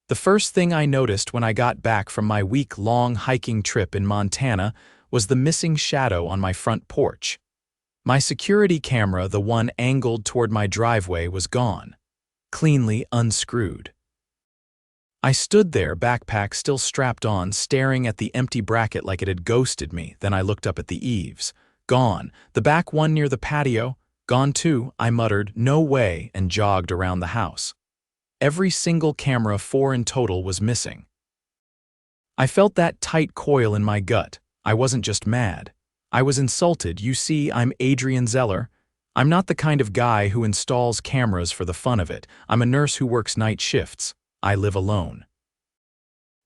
The first thing I noticed when I got back from my week-long hiking trip in Montana was the missing shadow on my front porch. My security camera, the one angled toward my driveway, was gone, cleanly unscrewed. I stood there, backpack still strapped on, staring at the empty bracket like it had ghosted me. Then I looked up at the eaves. Gone. The back one near the patio, gone too. I muttered, "No way," and jogged around the house. Every single camera, 4 in total, was missing. I felt that tight coil in my gut. I wasn't just mad. I was insulted. You see, I'm Adrian Zeller. I'm not the kind of guy who installs cameras for the fun of it. I'm a nurse who works night shifts. I live alone.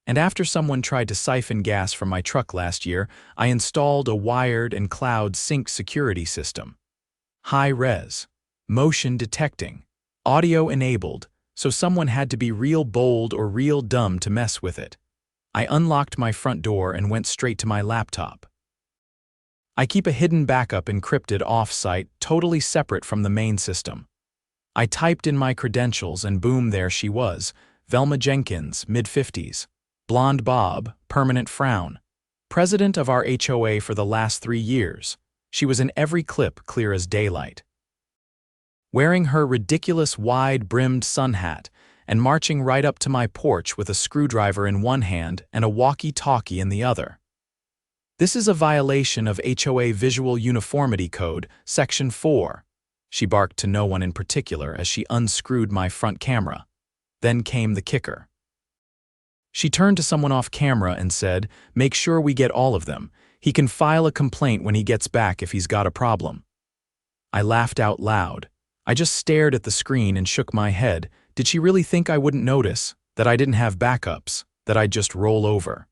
And after someone tried to siphon gas from my truck last year, I installed a wired and cloud sync security system. High-res, motion detecting, audio-enabled, so someone had to be real bold or real dumb to mess with it. I unlocked my front door and went straight to my laptop. I keep a hidden backup encrypted off-site, totally separate from the main system. I typed in my credentials and boom, there she was. Velma Jenkins, mid-50s. Blonde bob, permanent frown. President of our HOA for the last 3 years. She was in every clip, clear as daylight. Wearing her ridiculous wide-brimmed sun hat and marching right up to my porch with a screwdriver in one hand and a walkie-talkie in the other. This is a violation of HOA Visual Uniformity Code, Section 4. She barked to no one in particular as she unscrewed my front camera. Then came the kicker. She turned to someone off camera and said, "Make sure we get all of them. He can file a complaint when he gets back if he's got a problem." I laughed out loud. I just stared at the screen and shook my head. Did she really think I wouldn't notice, that I didn't have backups, that I'd just roll over?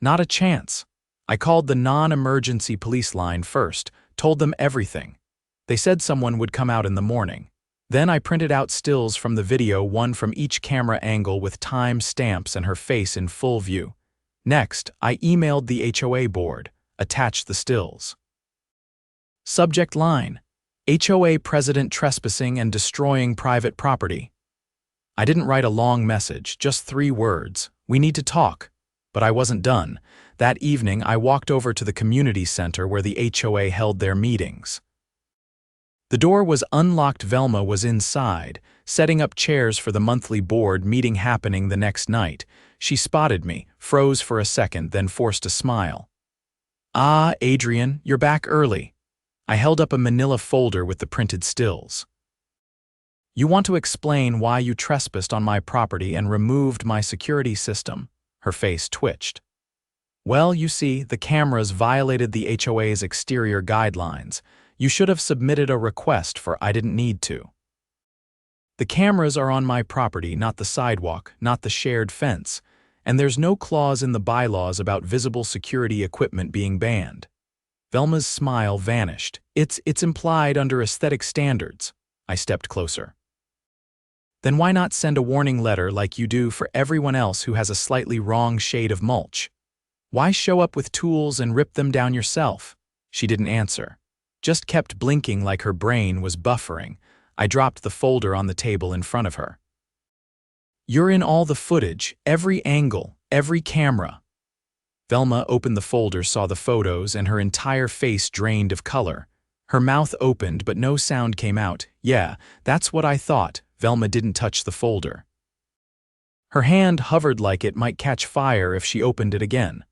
Not a chance. I called the non-emergency police line first, told them everything. They said someone would come out in the morning. Then I printed out stills from the video, one from each camera angle with time stamps and her face in full view. Next, I emailed the HOA board, attached the stills. Subject line: HOA president trespassing and destroying private property. I didn't write a long message, just 3 words. We need to talk. But I wasn't done. That evening, I walked over to the community center where the HOA held their meetings. The door was unlocked. Velma was inside, setting up chairs for the monthly board meeting happening the next night. She spotted me, froze for a second, then forced a smile. "Ah, Adrian, you're back early." I held up a manila folder with the printed stills. "You want to explain why you trespassed on my property and removed my security system?" Her face twitched. "Well, you see, the cameras violated the HOA's exterior guidelines. You should have submitted a request for I didn't need to. The cameras are on my property, not the sidewalk, not the shared fence, and there's no clause in the bylaws about visible security equipment being banned." Velma's smile vanished. It's implied under aesthetic standards." I stepped closer. "Then why not send a warning letter like you do for everyone else who has a slightly wrong shade of mulch? Why show up with tools and rip them down yourself?" She didn't answer. Just kept blinking like her brain was buffering. I dropped the folder on the table in front of her. "You're in all the footage, every angle, every camera." Velma opened the folder, saw the photos, and her entire face drained of color. Her mouth opened, but no sound came out. "Yeah, that's what I thought." Velma didn't touch the folder. Her hand hovered like it might catch fire if she opened it again.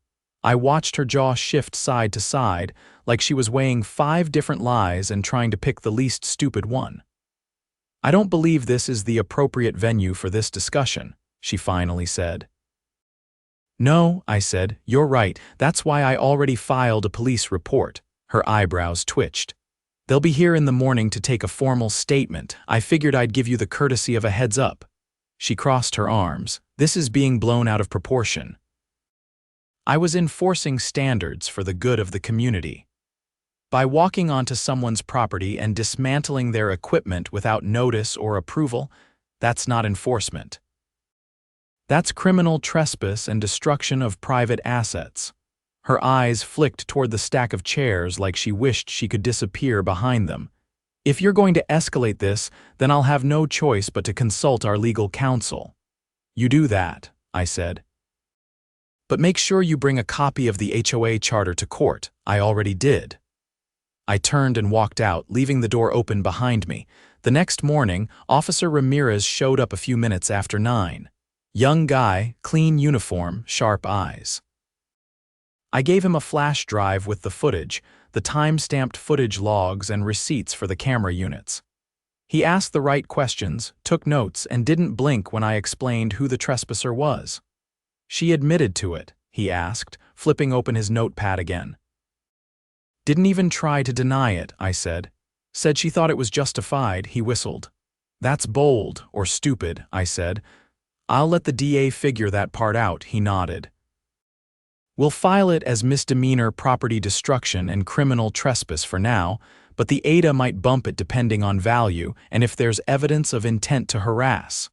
I watched her jaw shift side to side, like she was weighing 5 different lies and trying to pick the least stupid one. "I don't believe this is the appropriate venue for this discussion," she finally said. "No," I said, "you're right. That's why I already filed a police report." Her eyebrows twitched. "They'll be here in the morning to take a formal statement. I figured I'd give you the courtesy of a heads up." She crossed her arms. "This is being blown out of proportion." I was enforcing standards for the good of the community. By walking onto someone's property and dismantling their equipment without notice or approval, that's not enforcement. That's criminal trespass and destruction of private assets. Her eyes flicked toward the stack of chairs like she wished she could disappear behind them. "If you're going to escalate this, then I'll have no choice but to consult our legal counsel." You do that, I said. But make sure you bring a copy of the HOA charter to court. I already did. I turned and walked out, leaving the door open behind me. The next morning, Officer Ramirez showed up a few minutes after 9. Young guy, clean uniform, sharp eyes. I gave him a flash drive with the footage, the time-stamped footage logs and receipts for the camera units. He asked the right questions, took notes, and didn't blink when I explained who the trespasser was. She admitted to it, he asked, flipping open his notepad again. Didn't even try to deny it, I said. Said she thought it was justified, he whistled. That's bold, or stupid, I said. I'll let the DA figure that part out, he nodded. We'll file it as misdemeanor property destruction and criminal trespass for now, but the ADA might bump it depending on value and if there's evidence of intent to harass.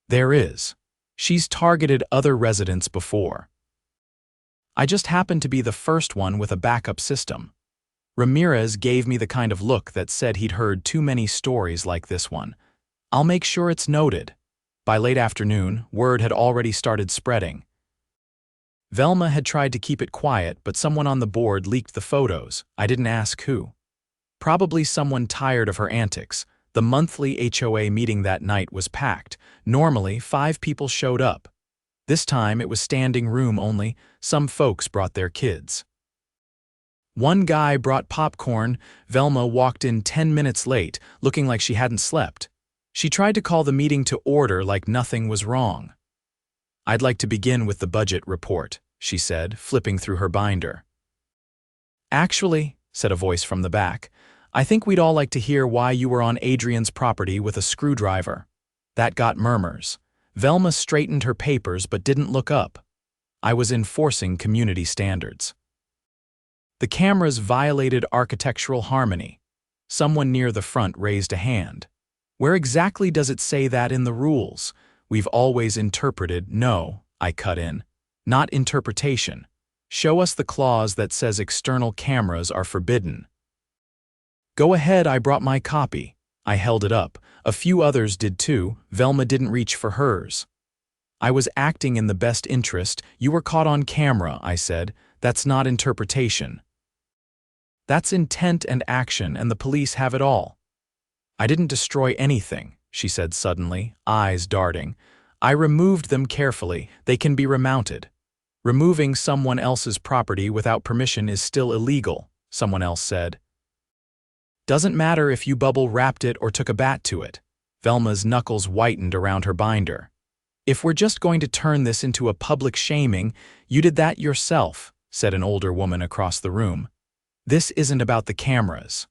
There is. She's targeted other residents before. I just happened to be the first one with a backup system. Ramirez gave me the kind of look that said he'd heard too many stories like this one. I'll make sure it's noted. By late afternoon, word had already started spreading. Velma had tried to keep it quiet, but someone on the board leaked the photos. I didn't ask who. Probably someone tired of her antics. The monthly HOA meeting that night was packed. Normally, 5 people showed up. This time it was standing room only. Some folks brought their kids. One guy brought popcorn. Velma walked in 10 minutes late, looking like she hadn't slept. She tried to call the meeting to order like nothing was wrong. I'd like to begin with the budget report, she said, flipping through her binder. Actually, said a voice from the back, I think we'd all like to hear why you were on Adrian's property with a screwdriver. That got murmurs. Velma straightened her papers but didn't look up. I was enforcing community standards. The cameras violated architectural harmony. Someone near the front raised a hand. Where exactly does it say that in the rules? We've always interpreted. No, I cut in. Not interpretation. Show us the clause that says external cameras are forbidden. Go ahead, I brought my copy. I held it up. A few others did too. Velma didn't reach for hers. I was acting in the best interest. You were caught on camera, I said. That's not interpretation. That's intent and action, and the police have it all. I didn't destroy anything, she said suddenly, eyes darting. I removed them carefully. They can be remounted. Removing someone else's property without permission is still illegal, someone else said. Doesn't matter if you bubble wrapped it or took a bat to it. Velma's knuckles whitened around her binder. If we're just going to turn this into a public shaming, you did that yourself, said an older woman across the room. This isn't about the cameras.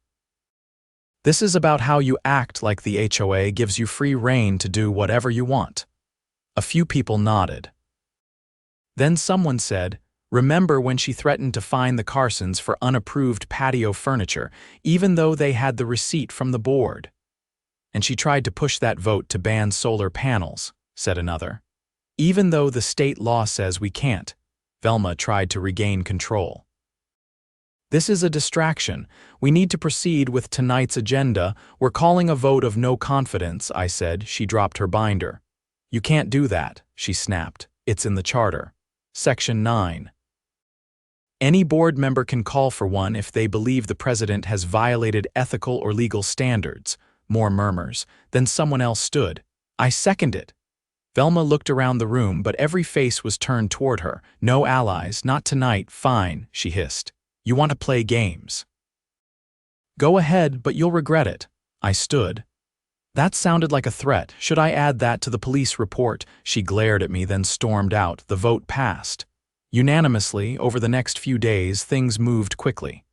This is about how you act like the HOA gives you free rein to do whatever you want. A few people nodded. Then someone said, remember when she threatened to fine the Carsons for unapproved patio furniture, even though they had the receipt from the board? And she tried to push that vote to ban solar panels, said another. Even though the state law says we can't, Velma tried to regain control. This is a distraction. We need to proceed with tonight's agenda. We're calling a vote of no confidence, I said. She dropped her binder. You can't do that, she snapped. It's in the charter. Section 9. Any board member can call for one if they believe the president has violated ethical or legal standards. More murmurs. Then someone else stood. I second it. Velma looked around the room, but every face was turned toward her. No allies, not tonight. Fine, she hissed. You want to play games. Go ahead, but you'll regret it. I stood. That sounded like a threat. Should I add that to the police report? She glared at me, then stormed out. The vote passed. Unanimously, over the next few days, things moved quickly.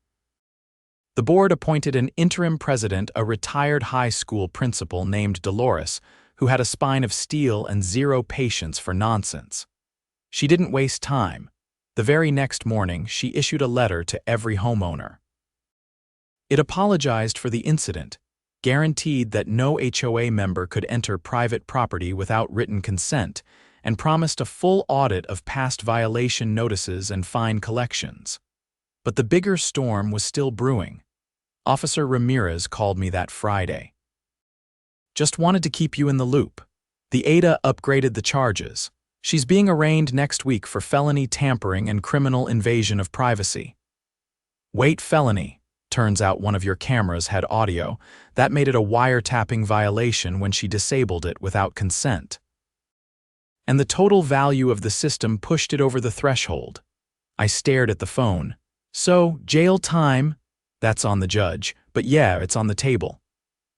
The board appointed an interim president, a retired high school principal named Dolores, who had a spine of steel and zero patience for nonsense. She didn't waste time. The very next morning, she issued a letter to every homeowner. It apologized for the incident, guaranteed that no HOA member could enter private property without written consent, and promised a full audit of past violation notices and fine collections. But the bigger storm was still brewing. Officer Ramirez called me that Friday. Just wanted to keep you in the loop. The ADA upgraded the charges. She's being arraigned next week for felony tampering and criminal invasion of privacy. Wait, felony. Turns out one of your cameras had audio. That made it a wiretapping violation when she disabled it without consent. And the total value of the system pushed it over the threshold. I stared at the phone. So, jail time? That's on the judge, but yeah, it's on the table.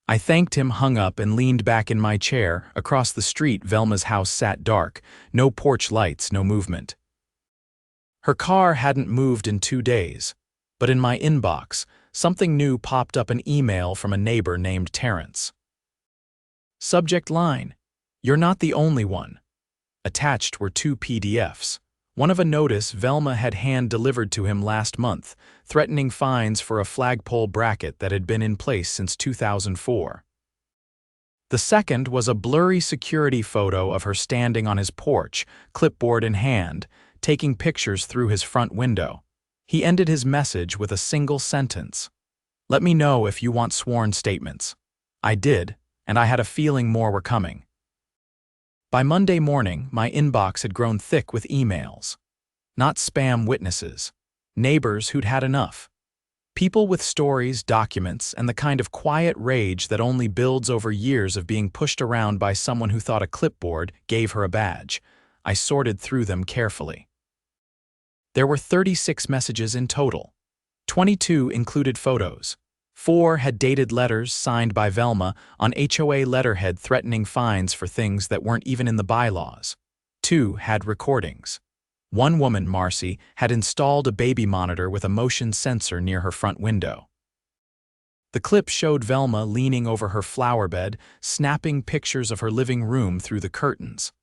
I thanked him, hung up, and leaned back in my chair. Across the street, Velma's house sat dark. No porch lights, no movement. Her car hadn't moved in 2 days. But in my inbox, something new popped up, an email from a neighbor named Terrence. Subject line: "You're not the only one." Attached were 2 PDFs. One of a notice Velma had hand-delivered to him last month, threatening fines for a flagpole bracket that had been in place since 2004. The second was a blurry security photo of her standing on his porch, clipboard in hand, taking pictures through his front window. He ended his message with a single sentence: "Let me know if you want sworn statements." I did, and I had a feeling more were coming. By Monday morning, my inbox had grown thick with emails. Not spam witnesses. Neighbors who'd had enough. People with stories, documents, and the kind of quiet rage that only builds over years of being pushed around by someone who thought a clipboard gave her a badge. I sorted through them carefully. There were 36 messages in total. 22 included photos. 4 had dated letters signed by Velma on HOA letterhead threatening fines for things that weren't even in the bylaws. 2 had recordings. One woman, Marcy, had installed a baby monitor with a motion sensor near her front window. The clip showed Velma leaning over her flower bed, snapping pictures of her living room through the curtains.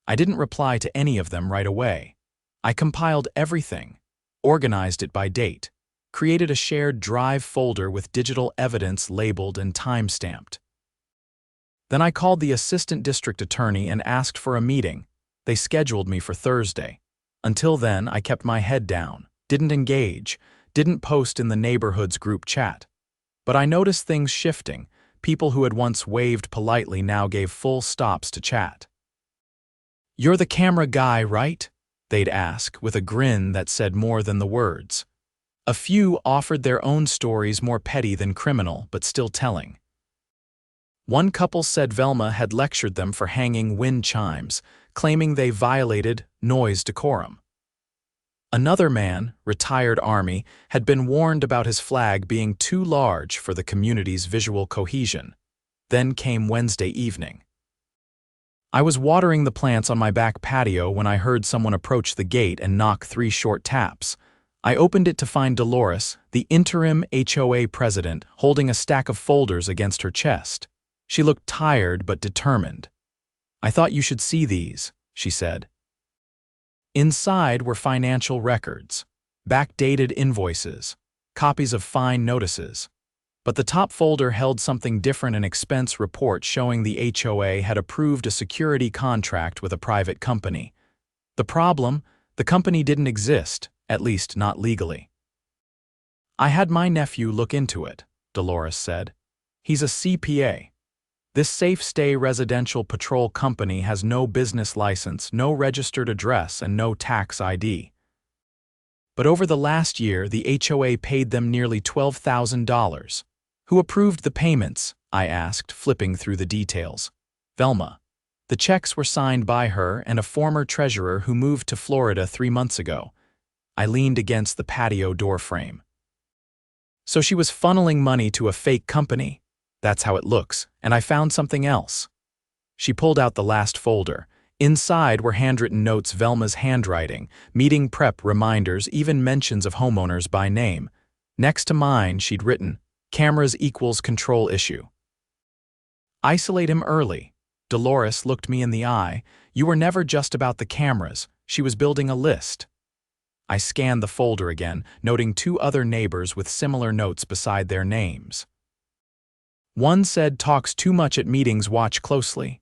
I didn't reply to any of them right away. I compiled everything, organized it by date, created a shared drive folder with digital evidence labeled and time-stamped. Then I called the assistant district attorney and asked for a meeting. They scheduled me for Thursday. Until then, I kept my head down, didn't engage, didn't post in the neighborhood's group chat. But I noticed things shifting. People who had once waved politely now gave full stops to chat. "You're the camera guy, right?" they'd ask, with a grin that said more than the words. A few offered their own stories, more petty than criminal, but still telling. One couple said Velma had lectured them for hanging wind chimes, claiming they violated noise decorum. Another man, retired Army, had been warned about his flag being too large for the community's visual cohesion. Then came Wednesday evening. I was watering the plants on my back patio when I heard someone approach the gate and knock 3 short taps. I opened it to find Dolores, the interim HOA president, holding a stack of folders against her chest. She looked tired but determined. "I thought you should see these," she said. Inside were financial records, backdated invoices, copies of fine notices. But the top folder held something different, an expense report showing the HOA had approved a security contract with a private company. The problem? The company didn't exist, at least not legally. "I had my nephew look into it," Dolores said. "He's a CPA. This Safe Stay Residential Patrol Company has no business license, no registered address, and no tax ID. But over the last year, the HOA paid them nearly $12,000. Who approved the payments?" I asked, flipping through the details. "Velma. The checks were signed by her and a former treasurer who moved to Florida 3 months ago." I leaned against the patio door frame. "So she was funneling money to a fake company? That's how it looks, and I found something else." She pulled out the last folder. Inside were handwritten notes, Velma's handwriting, meeting prep reminders, even mentions of homeowners by name. Next to mine, she'd written, "Cameras equals control issue. Isolate him early." Dolores looked me in the eye. "You were never just about the cameras." She was building a list. I scanned the folder again, noting 2 other neighbors with similar notes beside their names. One said, "Talks too much at meetings, watch closely."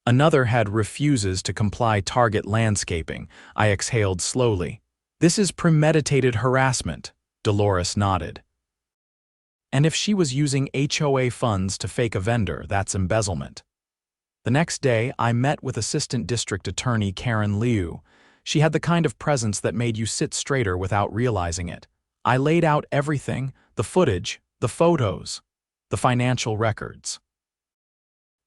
Another had "refuses to comply, target landscaping." I exhaled slowly. "This is premeditated harassment." Dolores nodded. "And if she was using HOA funds to fake a vendor, that's embezzlement." The next day, I met with Assistant District Attorney Karen Liu. She had the kind of presence that made you sit straighter without realizing it. I laid out everything, the footage, the photos, the financial records.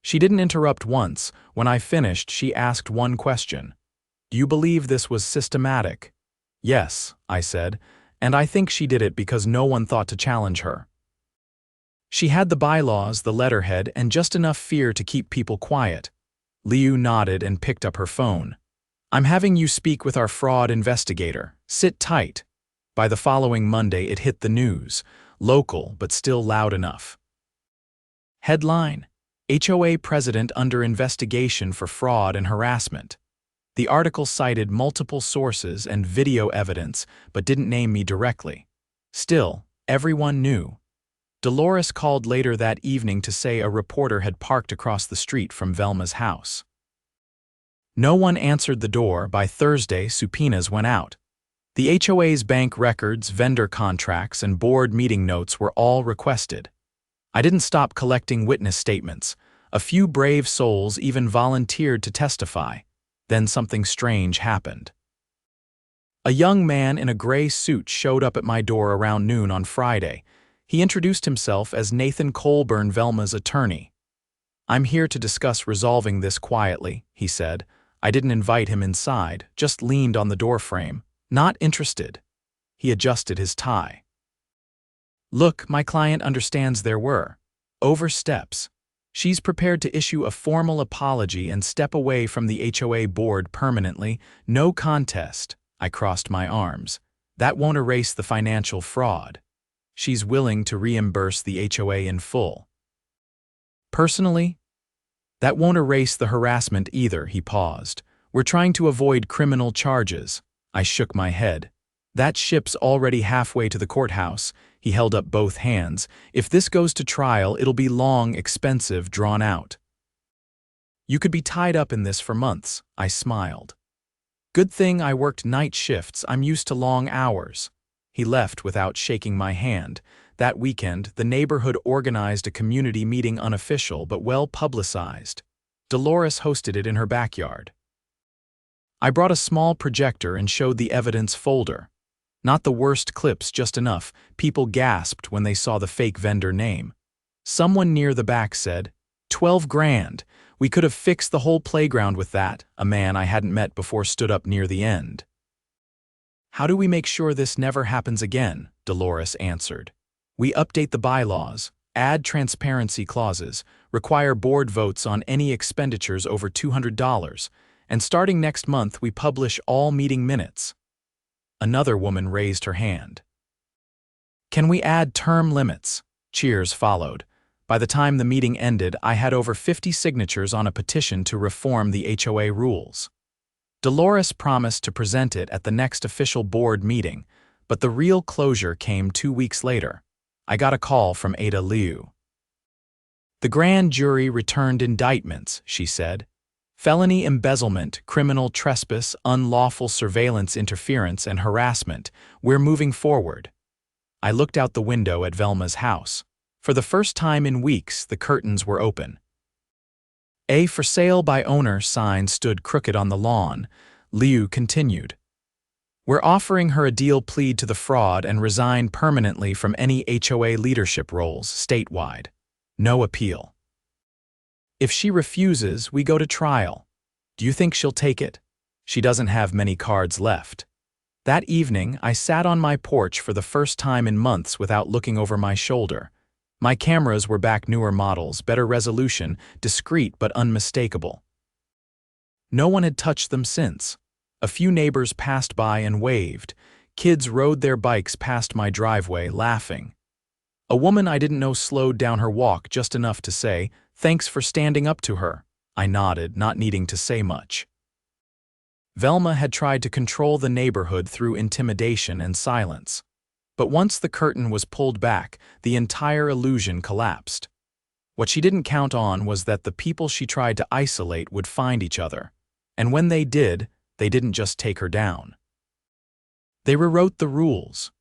She didn't interrupt once. When I finished, she asked one question. "Do you believe this was systematic?" "Yes," I said, and I think she did it because no one thought to challenge her. She had the bylaws, the letterhead, and just enough fear to keep people quiet. Liu nodded and picked up her phone. "I'm having you speak with our fraud investigator. Sit tight." By the following Monday, it hit the news. Local, but still loud enough. Headline: HOA president under investigation for fraud and harassment. The article cited multiple sources and video evidence, but didn't name me directly. Still, everyone knew. Dolores called later that evening to say a reporter had parked across the street from Velma's house. No one answered the door. By Thursday, subpoenas went out. The HOA's bank records, vendor contracts, and board meeting notes were all requested. I didn't stop collecting witness statements. A few brave souls even volunteered to testify. Then something strange happened. A young man in a gray suit showed up at my door around noon on Friday. He introduced himself as Nathan Colburn, Velma's attorney. "I'm here to discuss resolving this quietly," he said. I didn't invite him inside, just leaned on the doorframe. "Not interested." He adjusted his tie. "Look, my client understands there were oversteps. She's prepared to issue a formal apology and step away from the HOA board permanently. No contest." I crossed my arms. "That won't erase the financial fraud. She's willing to reimburse the HOA in full." "Personally, that won't erase the harassment either." He paused. "We're trying to avoid criminal charges." I shook my head. "That ship's already halfway to the courthouse." He held up both hands. "If this goes to trial, it'll be long, expensive, drawn out." "You could be tied up in this for months." I smiled. "Good thing I worked night shifts. I'm used to long hours." He left without shaking my hand. That weekend, the neighborhood organized a community meeting, unofficial but well publicized. Dolores hosted it in her backyard. I brought a small projector and showed the evidence folder. Not the worst clips, just enough. People gasped when they saw the fake vendor name. Someone near the back said, "12 grand. We could have fixed the whole playground with that." A man I hadn't met before stood up near the end. "How do we make sure this never happens again?" Dolores answered. "We update the bylaws, add transparency clauses, require board votes on any expenditures over $200, and starting next month we publish all meeting minutes." Another woman raised her hand. "Can we add term limits?" Cheers followed. By the time the meeting ended, I had over 50 signatures on a petition to reform the HOA rules. Dolores promised to present it at the next official board meeting, but the real closure came 2 weeks later. I got a call from Ada Liu. "The grand jury returned indictments," she said. "Felony embezzlement, criminal trespass, unlawful surveillance interference, and harassment. We're moving forward." I looked out the window at Velma's house. For the first time in weeks, the curtains were open. A "for sale by owner" sign stood crooked on the lawn. Liu continued. "We're offering her a deal, plead to the fraud, and resign permanently from any HOA leadership roles statewide. No appeal. If she refuses, we go to trial. Do you think she'll take it? She doesn't have many cards left." That evening, I sat on my porch for the first time in months without looking over my shoulder. My cameras were back, newer models, better resolution, discreet but unmistakable. No one had touched them since. A few neighbors passed by and waved. Kids rode their bikes past my driveway, laughing. A woman I didn't know slowed down her walk just enough to say, "Thanks for standing up to her." I nodded, not needing to say much. Velma had tried to control the neighborhood through intimidation and silence. But once the curtain was pulled back, the entire illusion collapsed. What she didn't count on was that the people she tried to isolate would find each other. And when they did, they didn't just take her down. They rewrote the rules.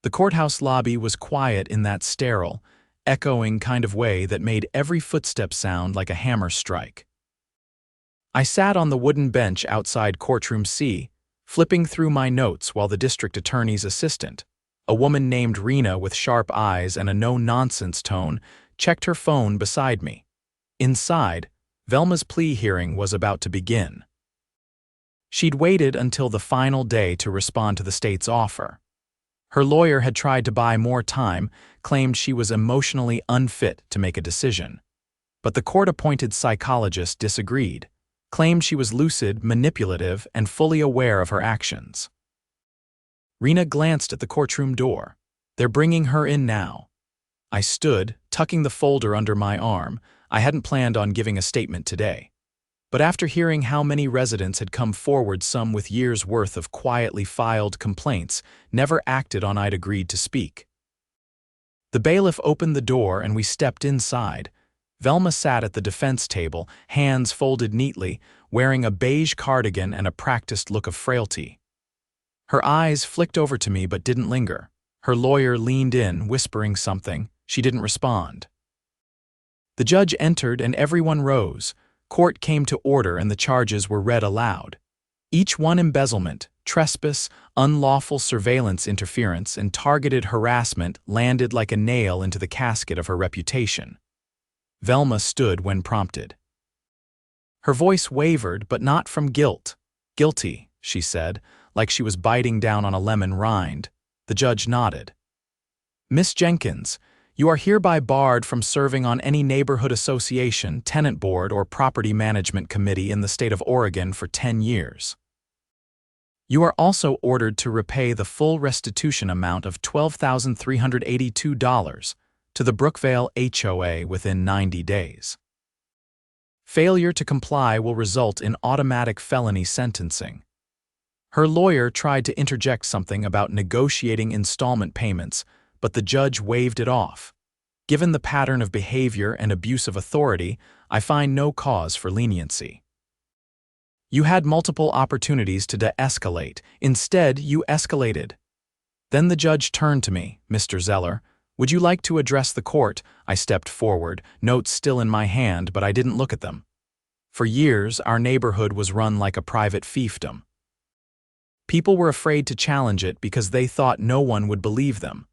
The courthouse lobby was quiet in that sterile, echoing kind of way that made every footstep sound like a hammer strike. I sat on the wooden bench outside courtroom C, flipping through my notes while the district attorney's assistant, a woman named Rena with sharp eyes and a no-nonsense tone, checked her phone beside me. Inside, Velma's plea hearing was about to begin. She'd waited until the final day to respond to the state's offer. Her lawyer had tried to buy more time, claimed she was emotionally unfit to make a decision. But the court-appointed psychologist disagreed, claimed she was lucid, manipulative, and fully aware of her actions. Rena glanced at the courtroom door. They're bringing her in now. I stood, tucking the folder under my arm. I hadn't planned on giving a statement today. But after hearing how many residents had come forward, some with years' worth of quietly filed complaints, never acted on, I'd agreed to speak. The bailiff opened the door and we stepped inside. Velma sat at the defense table, hands folded neatly, wearing a beige cardigan and a practiced look of frailty. Her eyes flicked over to me but didn't linger. Her lawyer leaned in, whispering something. She didn't respond. The judge entered and everyone rose. Court came to order and the charges were read aloud. Each one: embezzlement, trespass, unlawful surveillance interference, and targeted harassment, landed like a nail into the casket of her reputation. Velma stood when prompted. Her voice wavered, but not from guilt. "Guilty," she said, like she was biting down on a lemon rind. The judge nodded. "Miss Jenkins, you are hereby barred from serving on any neighborhood association, tenant board, or property management committee in the state of Oregon for 10 years. You are also ordered to repay the full restitution amount of $12,382 to the Brookvale HOA within 90 days. Failure to comply will result in automatic felony sentencing." Her lawyer tried to interject something about negotiating installment payments, but the judge waved it off. "Given the pattern of behavior and abuse of authority, I find no cause for leniency. You had multiple opportunities to de-escalate. Instead, you escalated." Then the judge turned to me. "Mr. Zeller, would you like to address the court?" I stepped forward, notes still in my hand, but I didn't look at them. For years, our neighborhood was run like a private fiefdom. People were afraid to challenge it because they thought no one would believe them.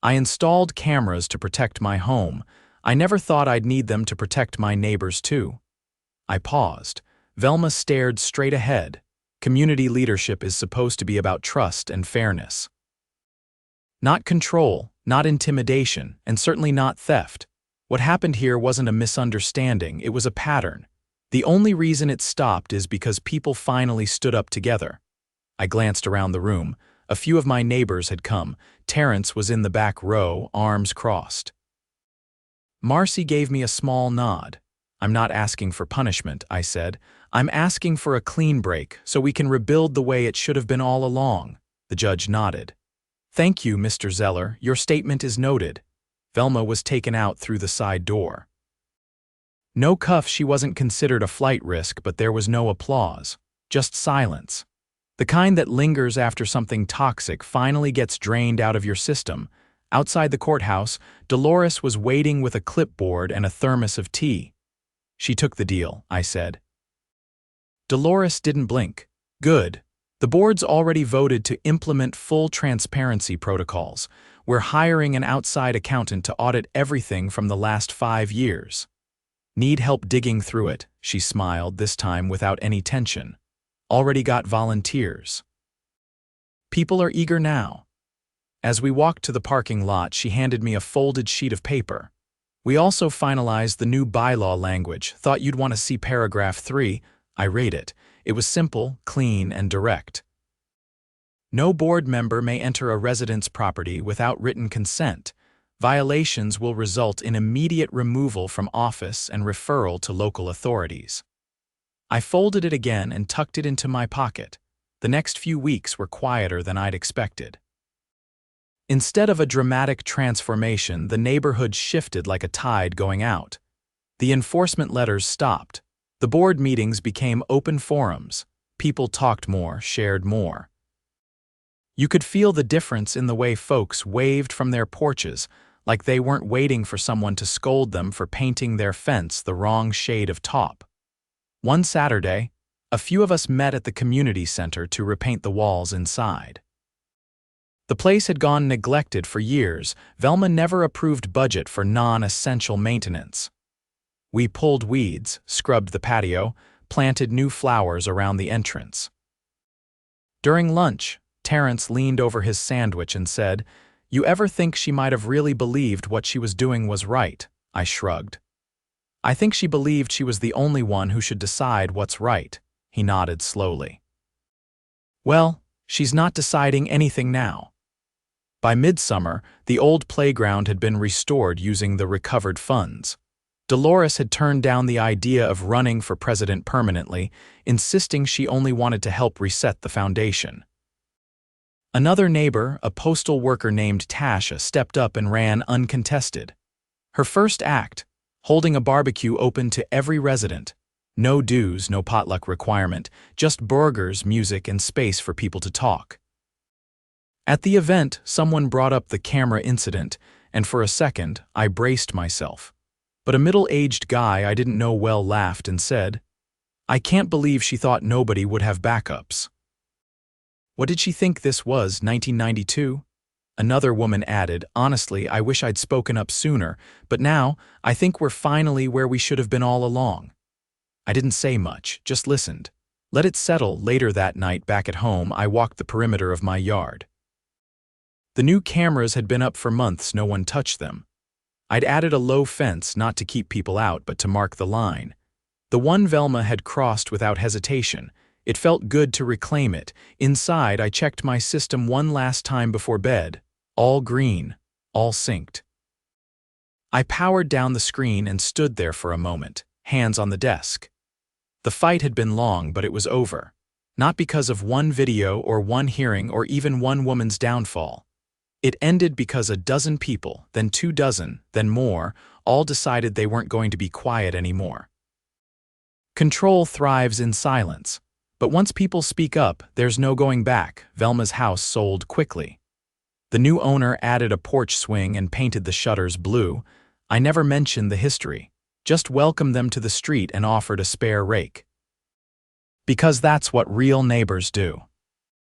I installed cameras to protect my home. I never thought I'd need them to protect my neighbors too. I paused. Velma stared straight ahead. Community leadership is supposed to be about trust and fairness. Not control, not intimidation, and certainly not theft. What happened here wasn't a misunderstanding, it was a pattern. The only reason it stopped is because people finally stood up together. I glanced around the room. A few of my neighbors had come. Terrence was in the back row, arms crossed. Marcy gave me a small nod. "I'm not asking for punishment," I said. "I'm asking for a clean break so we can rebuild the way it should have been all along." The judge nodded. "Thank you, Mr. Zeller. Your statement is noted." Velma was taken out through the side door. No cuff, she wasn't considered a flight risk, but there was no applause. Just silence. The kind that lingers after something toxic finally gets drained out of your system. Outside the courthouse, Dolores was waiting with a clipboard and a thermos of tea. "She took the deal," I said. Dolores didn't blink. "Good. The board's already voted to implement full transparency protocols. We're hiring an outside accountant to audit everything from the last 5 years. Need help digging through it?" She smiled, this time without any tension. "Already got volunteers." People are eager now. As we walked to the parking lot, she handed me a folded sheet of paper. "We also finalized the new bylaw language. Thought you'd want to see paragraph 3. I read it. It was simple, clean, and direct. No board member may enter a resident's property without written consent. Violations will result in immediate removal from office and referral to local authorities." I folded it again and tucked it into my pocket. The next few weeks were quieter than I'd expected. Instead of a dramatic transformation, the neighborhood shifted like a tide going out. The enforcement letters stopped. The board meetings became open forums. People talked more, shared more. You could feel the difference in the way folks waved from their porches, like they weren't waiting for someone to scold them for painting their fence the wrong shade of taupe. One Saturday, a few of us met at the community center to repaint the walls inside. The place had gone neglected for years. Velma never approved budget for non-essential maintenance. We pulled weeds, scrubbed the patio, planted new flowers around the entrance. During lunch, Terrence leaned over his sandwich and said, "You ever think she might have really believed what she was doing was right?" I shrugged. "I think she believed she was the only one who should decide what's right," he nodded slowly. "Well, she's not deciding anything now." By midsummer, the old playground had been restored using the recovered funds. Dolores had turned down the idea of running for president permanently, insisting she only wanted to help reset the foundation. Another neighbor, a postal worker named Tasha, stepped up and ran uncontested. Her first act, holding a barbecue open to every resident. No dues, no potluck requirement, just burgers, music, and space for people to talk. At the event, someone brought up the camera incident, and for a second, I braced myself. But a middle-aged guy I didn't know well laughed and said, "I can't believe she thought nobody would have backups." "What did she think this was, 1992? Another woman added, "Honestly, I wish I'd spoken up sooner, but now, I think we're finally where we should have been all along." I didn't say much, just listened. Let it settle. Later that night, back at home, I walked the perimeter of my yard. The new cameras had been up for months, no one touched them. I'd added a low fence, not to keep people out, but to mark the line. The one Velma had crossed without hesitation. It felt good to reclaim it. Inside, I checked my system one last time before bed. All green, all synced. I powered down the screen and stood there for a moment, hands on the desk. The fight had been long, but it was over. Not because of one video or one hearing or even one woman's downfall. It ended because a dozen people, then 2 dozen, then more, all decided they weren't going to be quiet anymore. Control thrives in silence, but once people speak up, there's no going back. Velma's house sold quickly. The new owner added a porch swing and painted the shutters blue. I never mentioned the history, just welcomed them to the street and offered a spare rake. Because that's what real neighbors do.